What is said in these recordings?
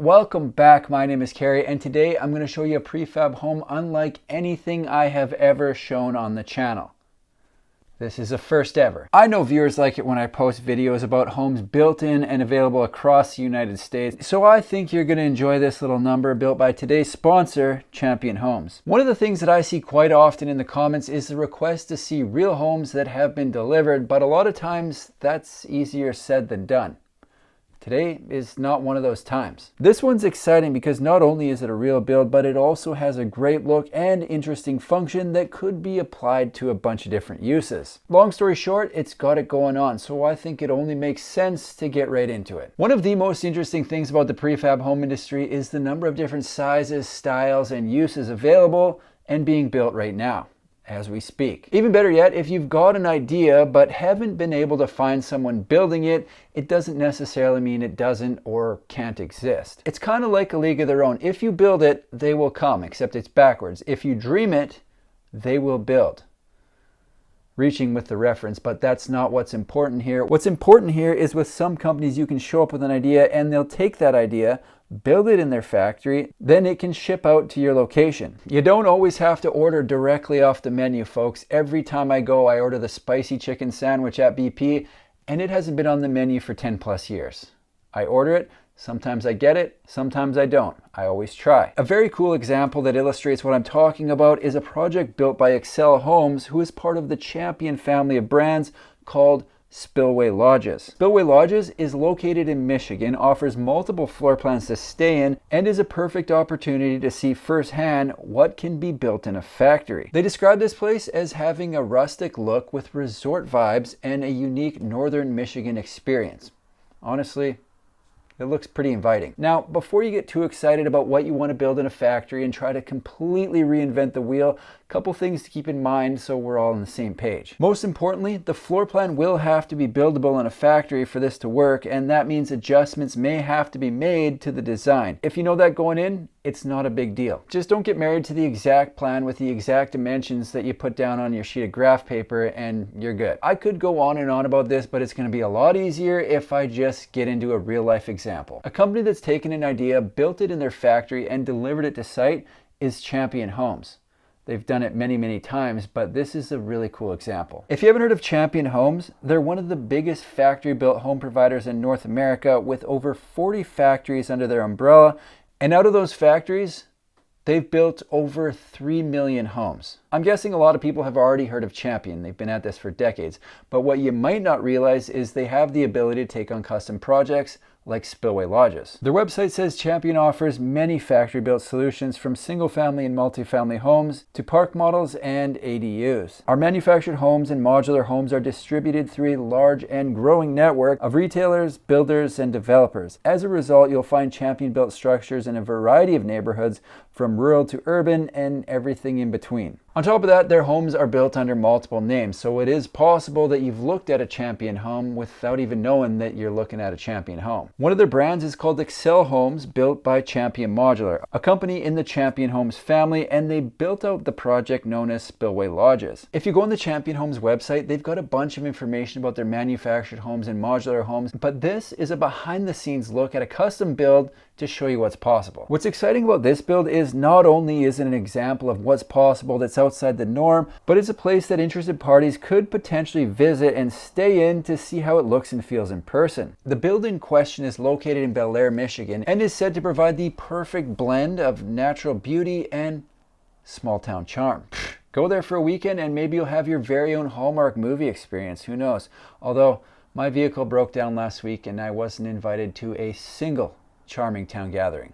welcome back. My name is Carrie and today I'm going to show you a prefab home unlike anything I have ever shown on the channel. This is a first ever. I know viewers like it when I post videos about homes built in and available across the United States, so I think you're going to enjoy this little number built by today's sponsor, Champion Homes. One of the things that I see quite often in the comments is the request to see real homes that have been delivered, but a lot of times that's easier said than done. Today is not one of those times. This one's exciting because not only is it a real build, but it also has a great look and interesting function that could be applied to a bunch of different uses. Long story short, it's got it going on, so I think it only makes sense to get right into it. One of the most interesting things about the prefab home industry is the number of different sizes, styles, and uses available and being built right now, as we speak. Even better yet, if you've got an idea but haven't been able to find someone building it, it doesn't necessarily mean it doesn't or can't exist. It's kind of like a league of their own. If you build it, they will come, except it's backwards. If you dream it, they will build. Reaching with the reference, but that's not what's important here. What's important here is with some companies you can show up with an idea and they'll take that idea, build it in their factory, then it can ship out to your location. You don't always have to order directly off the menu, folks. Every time I go, I order the spicy chicken sandwich at BP and it hasn't been on the menu for 10 plus years. I order it, sometimes I get it, sometimes I don't. I always try. A very cool example that illustrates what I'm talking about is a project built by Excel Homes, who is part of the Champion family of brands called Spillway Lodges. Spillway Lodges is located in Michigan, offers multiple floor plans to stay in, and is a perfect opportunity to see firsthand what can be built in a factory. They describe this place as having a rustic look with resort vibes and a unique northern Michigan experience. Honestly, it looks pretty inviting. Now, before you get too excited about what you want to build in a factory and try to completely reinvent the wheel, a couple things to keep in mind so we're all on the same page. Most importantly, the floor plan will have to be buildable in a factory for this to work, and that means adjustments may have to be made to the design. If you know that going in, it's not a big deal. Just don't get married to the exact plan with the exact dimensions that you put down on your sheet of graph paper and you're good. I could go on and on about this, but it's going to be a lot easier if I just get into a real life example. A company that's taken an idea, built it in their factory, and delivered it to site is Champion Homes. They've done it many times, but this is a really cool example. If you haven't heard of Champion Homes, they're one of the biggest factory-built home providers in North America with over 40 factories under their umbrella. And out of those factories, they've built over 3 million homes. I'm guessing a lot of people have already heard of Champion. They've been at this for decades. But what you might not realize is they have the ability to take on custom projects like Spillway Lodges. Their website says Champion offers many factory-built solutions from single-family and multifamily homes to park models and ADUs. Our manufactured homes and modular homes are distributed through a large and growing network of retailers, builders, and developers. As a result, you'll find Champion-built structures in a variety of neighborhoods, from rural to urban and everything in between. On top of that, their homes are built under multiple names, so it is possible that you've looked at a Champion home without even knowing that you're looking at a Champion home. One of their brands is called Excel Homes, built by Champion Modular, a company in the Champion Homes family, and they built out the project known as Spillway Lodges. If you go on the Champion Homes website, they've got a bunch of information about their manufactured homes and modular homes, but this is a behind-the-scenes look at a custom build to show you what's possible. What's exciting about this build is not only is it an example of what's possible that's outside the norm, but it's a place that interested parties could potentially visit and stay in to see how it looks and feels in person. The build in question is located in Bel Air, Michigan, and is said to provide the perfect blend of natural beauty and small town charm. Go there for a weekend and maybe you'll have your very own Hallmark movie experience, who knows? Although my vehicle broke down last week and I wasn't invited to a single charming town gathering.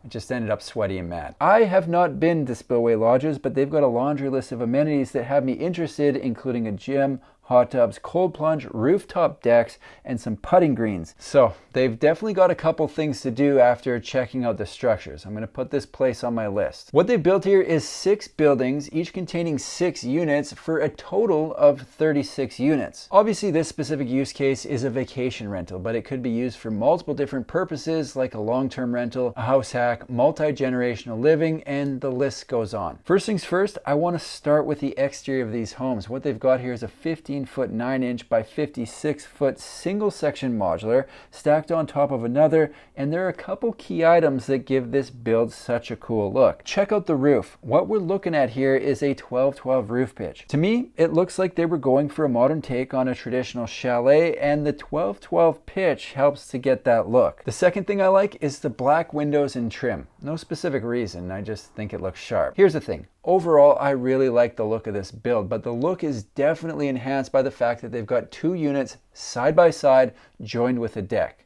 It just ended up sweaty and mad. I have not been to Spillway Lodges, but they've got a laundry list of amenities that have me interested, including a gym, hot tubs, cold plunge, rooftop decks, and some putting greens. So they've definitely got a couple things to do after checking out the structures. I'm going to put this place on my list. What they built here is 6 buildings, each containing 6 units for a total of 36 units. Obviously, this specific use case is a vacation rental, but it could be used for multiple different purposes like a long-term rental, a house hack, multi-generational living, and the list goes on. First things first, I want to start with the exterior of these homes. What they've got here is a 15 14-foot 9-inch by 56-foot single section modular stacked on top of another, and there are a couple key items that give this build such a cool look. Check out the roof. What we're looking at here is a 12-12 roof pitch. To me, it looks like they were going for a modern take on a traditional chalet, and the 12-12 pitch helps to get that look. The second thing I like is the black windows and trim. No specific reason, I just think it looks sharp. Here's the thing. Overall, I really like the look of this build, but the look is definitely enhanced by the fact that they've got two units side by side joined with a deck.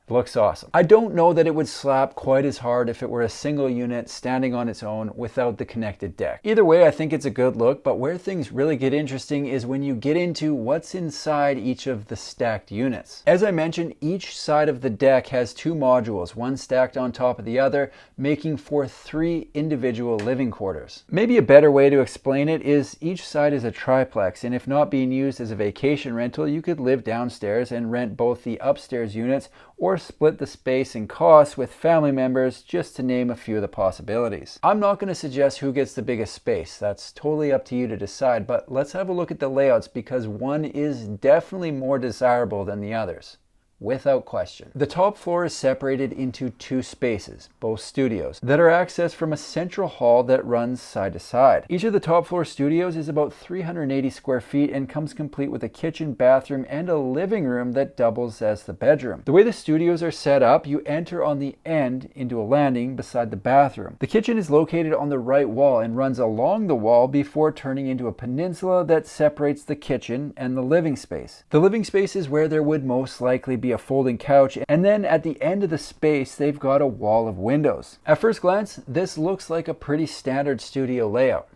It looks awesome. I don't know that it would slap quite as hard if it were a single unit standing on its own without the connected deck. Either way, I think it's a good look, but where things really get interesting is when you get into what's inside each of the stacked units. As I mentioned, each side of the deck has two modules, one stacked on top of the other, making for 3 individual living quarters. Maybe a better way to explain it is each side is a triplex, and if not being used as a vacation rental, you could live downstairs and rent both the upstairs units or split the space and costs with family members, just to name a few of the possibilities. I'm not going to suggest who gets the biggest space. That's totally up to you to decide, but let's have a look at the layouts because one is definitely more desirable than the others. Without question. The top floor is separated into 2 spaces, both studios, that are accessed from a central hall that runs side to side. Each of the top floor studios is about 380 square feet and comes complete with a kitchen, bathroom, and a living room that doubles as the bedroom. The way the studios are set up, you enter on the end into a landing beside the bathroom. The kitchen is located on the right wall and runs along the wall before turning into a peninsula that separates the kitchen and the living space. The living space is where there would most likely be a folding couch, and then at the end of the space they've got a wall of windows. At first glance, this looks like a pretty standard studio layout.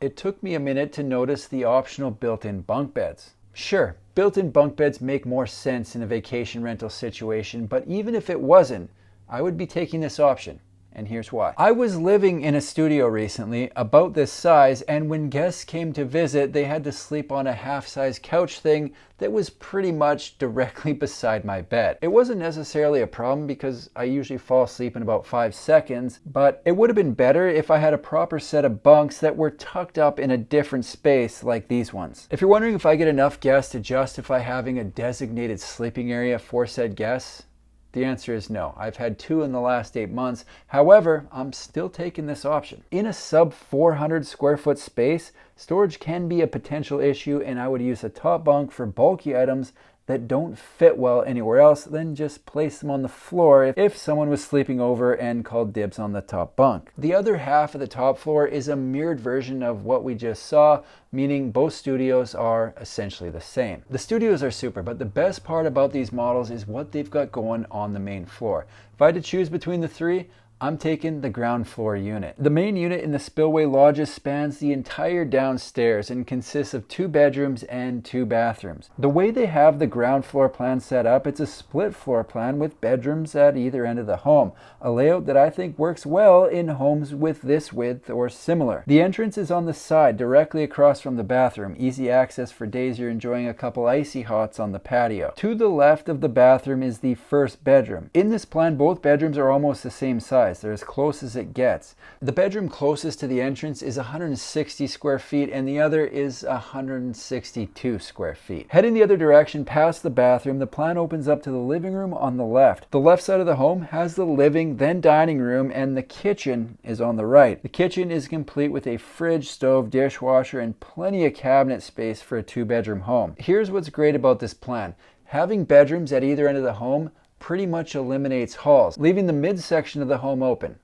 It took me a minute to notice the optional built-in bunk beds. Sure, built-in bunk beds make more sense in a vacation rental situation, but even if it wasn't, I would be taking this option. And here's why. I was living in a studio recently about this size, and when guests came to visit, they had to sleep on a half-size couch thing that was pretty much directly beside my bed. It wasn't necessarily a problem because I usually fall asleep in about 5 seconds, but it would have been better if I had a proper set of bunks that were tucked up in a different space like these ones. If you're wondering if I get enough guests to justify having a designated sleeping area for said guests, the answer is no. I've had 2 in the last 8 months. However, I'm still taking this option. In a sub 400 square foot space, storage can be a potential issue, and I would use a top bunk for bulky items that don't fit well anywhere else, then just place them on the floor if someone was sleeping over and called dibs on the top bunk. The other half of the top floor is a mirrored version of what we just saw, meaning both studios are essentially the same. The studios are super, but the best part about these models is what they've got going on the main floor. If I had to choose between the 3, I'm taking the ground floor unit. The main unit in the spillway lodges spans the entire downstairs and consists of 2 bedrooms and 2 bathrooms. The way they have the ground floor plan set up, it's a split floor plan with bedrooms at either end of the home, a layout that I think works well in homes with this width or similar. The entrance is on the side directly across from the bathroom, easy access for days you're enjoying a couple icy hots on the patio. To the left of the bathroom is the first bedroom. In this plan, both bedrooms are almost the same size. They're as close as it gets. The bedroom closest to the entrance is 160 square feet and the other is 162 square feet. Heading the other direction past the bathroom, the plan opens up to the living room on the left. The left side of the home has the living, then dining room, and the kitchen is on the right. The kitchen is complete with a fridge, stove, dishwasher, and plenty of cabinet space for a 2-bedroom home. Here's what's great about this plan. Having bedrooms at either end of the home pretty much eliminates halls, leaving the midsection of the home open.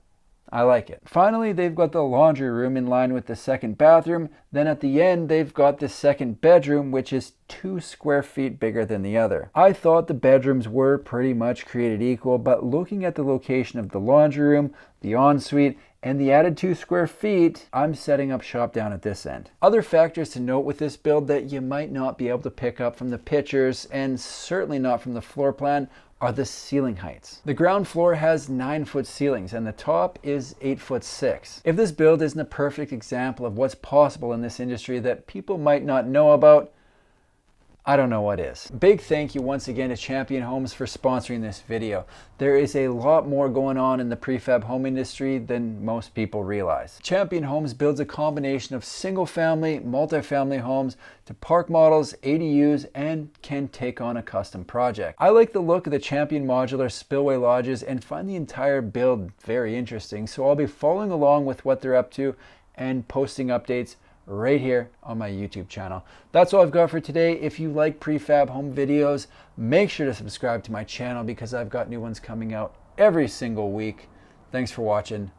I like it. Finally, they've got the laundry room in line with the second bathroom. Then at the end, they've got the second bedroom, which is 2 square feet bigger than the other. I thought the bedrooms were pretty much created equal, but looking at the location of the laundry room, the ensuite, and the added 2 square feet, I'm setting up shop down at this end. Other factors to note with this build that you might not be able to pick up from the pictures, and certainly not from the floor plan, are the ceiling heights. The ground floor has 9-foot ceilings and the top is 8'6". If this build isn't a perfect example of what's possible in this industry that people might not know about, I don't know what is. Big thank you once again to Champion Homes for sponsoring this video. There is a lot more going on in the prefab home industry than most people realize. Champion Homes builds a combination of single-family, multi-family homes to park models, ADUs, and can take on a custom project. I like the look of the Champion modular spillway lodges and find the entire build very interesting, so I'll be following along with what they're up to and posting updates right here on my YouTube channel. That's all I've got for today. If you like prefab home videos, make sure to subscribe to my channel because I've got new ones coming out every single week. Thanks for watching.